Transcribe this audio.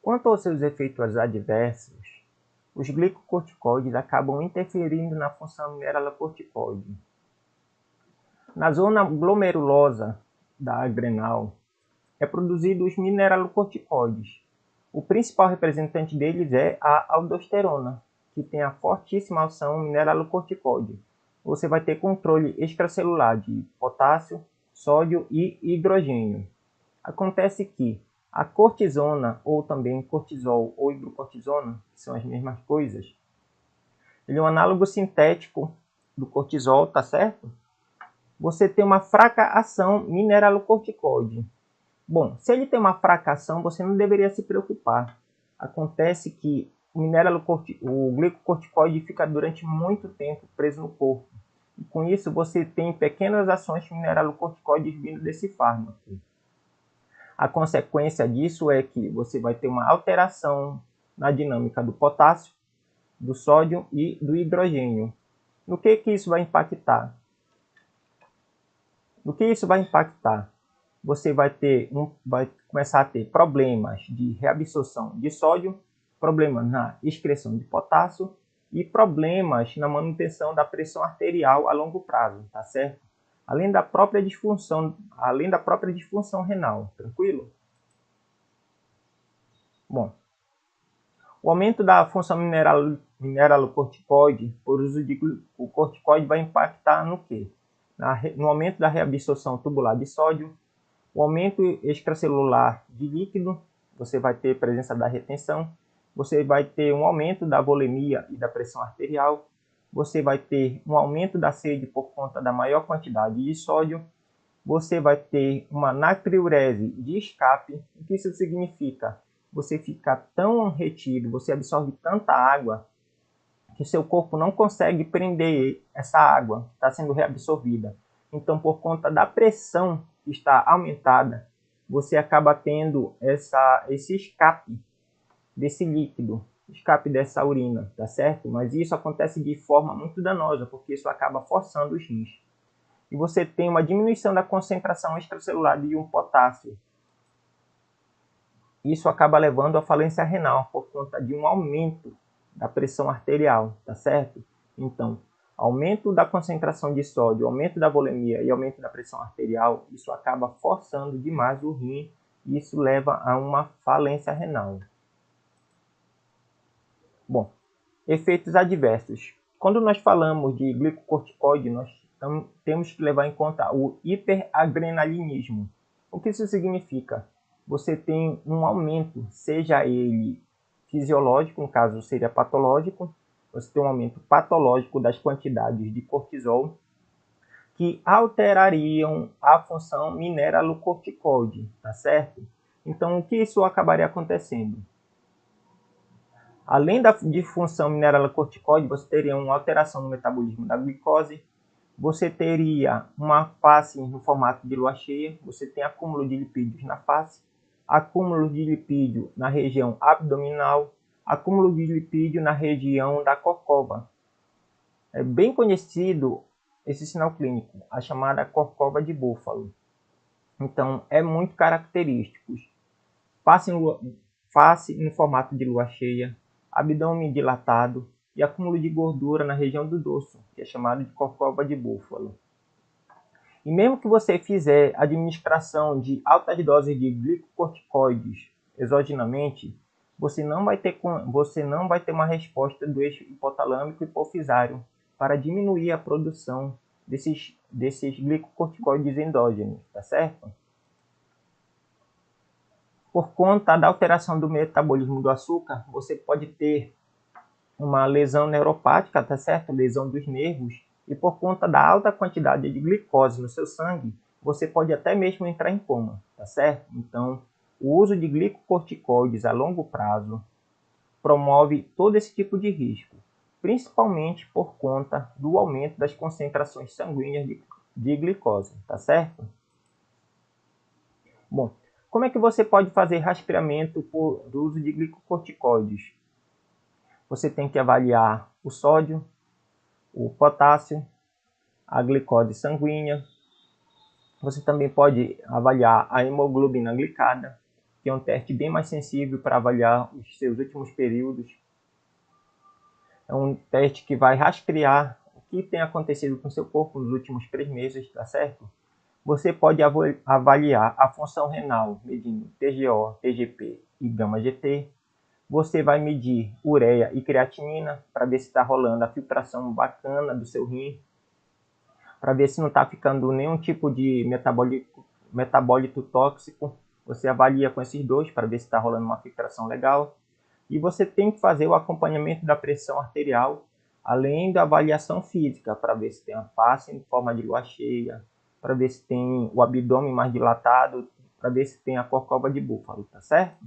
Quanto aos seus efeitos adversos, os glicocorticoides acabam interferindo na função mineralocorticoide. Na zona glomerulosa da adrenal, é produzido os mineralocorticoides. O principal representante deles é a aldosterona, que tem a fortíssima ação mineralocorticoide. Você vai ter controle extracelular de potássio, sódio e hidrogênio. Acontece que a cortisona, ou também cortisol ou hidrocortisona, que são as mesmas coisas, ele é um análogo sintético do cortisol, tá certo? Você tem uma fraca ação mineralocorticoide. Bom, se ele tem uma fraca ação, você não deveria se preocupar. Acontece que o glicocorticoide fica durante muito tempo preso no corpo. E com isso, você tem pequenas ações mineralocorticoides vindo desse fármaco. A consequência disso é que você vai ter uma alteração na dinâmica do potássio, do sódio e do hidrogênio. No que isso vai impactar? Você vai começar a ter problemas de reabsorção de sódio, problemas na excreção de potássio e problemas na manutenção da pressão arterial a longo prazo, tá certo? Além da própria disfunção renal, tranquilo? Bom, o aumento da função mineralocorticoide por uso de corticoide vai impactar no quê? No aumento da reabsorção tubular de sódio, o aumento extracelular de líquido, você vai ter presença da retenção, você vai ter um aumento da volemia e da pressão arterial, você vai ter um aumento da sede por conta da maior quantidade de sódio, você vai ter uma natriurese de escape. O que isso significa? Você fica tão retido, você absorve tanta água, que seu corpo não consegue prender essa água que está sendo reabsorvida. Então, por conta da pressão que está aumentada, você acaba tendo esse escape desse líquido, escape dessa urina, tá certo? Mas isso acontece de forma muito danosa, porque isso acaba forçando os rins. E você tem uma diminuição da concentração extracelular de um potássio. Isso acaba levando à falência renal por conta de um aumento da pressão arterial, tá certo? Então, aumento da concentração de sódio, aumento da volemia e aumento da pressão arterial, isso acaba forçando demais o rim e isso leva a uma falência renal. Bom, efeitos adversos. Quando nós falamos de glicocorticoide, nós temos que levar em conta o hiperadrenalinismo. O que isso significa? Você tem um aumento, seja ele fisiológico, no caso seria patológico, você tem um aumento patológico das quantidades de cortisol que alterariam a função mineralocorticoide, tá certo? Então, o que isso acabaria acontecendo? Além da disfunção mineralocorticoide, você teria uma alteração no metabolismo da glicose, você teria uma face no formato de lua cheia, você tem acúmulo de lipídios na face, acúmulo de lipídio na região abdominal, acúmulo de lipídio na região da corcova. É bem conhecido esse sinal clínico, a chamada corcova de búfalo. Então, é muito característico. Face no formato de lua cheia, abdômen dilatado e acúmulo de gordura na região do dorso, que é chamado de corcova de búfalo. E mesmo que você fizer administração de altas doses de glicocorticoides exogenamente, você não vai ter uma resposta do eixo hipotalâmico hipofisário para diminuir a produção desses glicocorticoides endógenos, tá certo? Por conta da alteração do metabolismo do açúcar, você pode ter uma lesão neuropática, tá certo? Lesão dos nervos. E por conta da alta quantidade de glicose no seu sangue, você pode até mesmo entrar em coma, tá certo? Então, o uso de glicocorticoides a longo prazo promove todo esse tipo de risco, principalmente por conta do aumento das concentrações sanguíneas de glicose, tá certo? Bom, como é que você pode fazer rastreamento do uso de glicocorticoides? Você tem que avaliar o sódio, o potássio, a glicose sanguínea. Você também pode avaliar a hemoglobina glicada. que é um teste bem mais sensível para avaliar os seus últimos períodos. É um teste que vai rastrear o que tem acontecido com seu corpo nos últimos 3 meses, tá certo? Você pode avaliar a função renal medindo TGO, TGP e gama-GT. Você vai medir ureia e creatinina para ver se está rolando a filtração bacana do seu rim, para ver se não está ficando nenhum tipo de metabólito tóxico. Você avalia com esses dois para ver se está rolando uma filtração legal. E você tem que fazer o acompanhamento da pressão arterial, além da avaliação física, para ver se tem a face em forma de lua cheia, para ver se tem o abdômen mais dilatado, para ver se tem a corcova de búfalo, tá certo?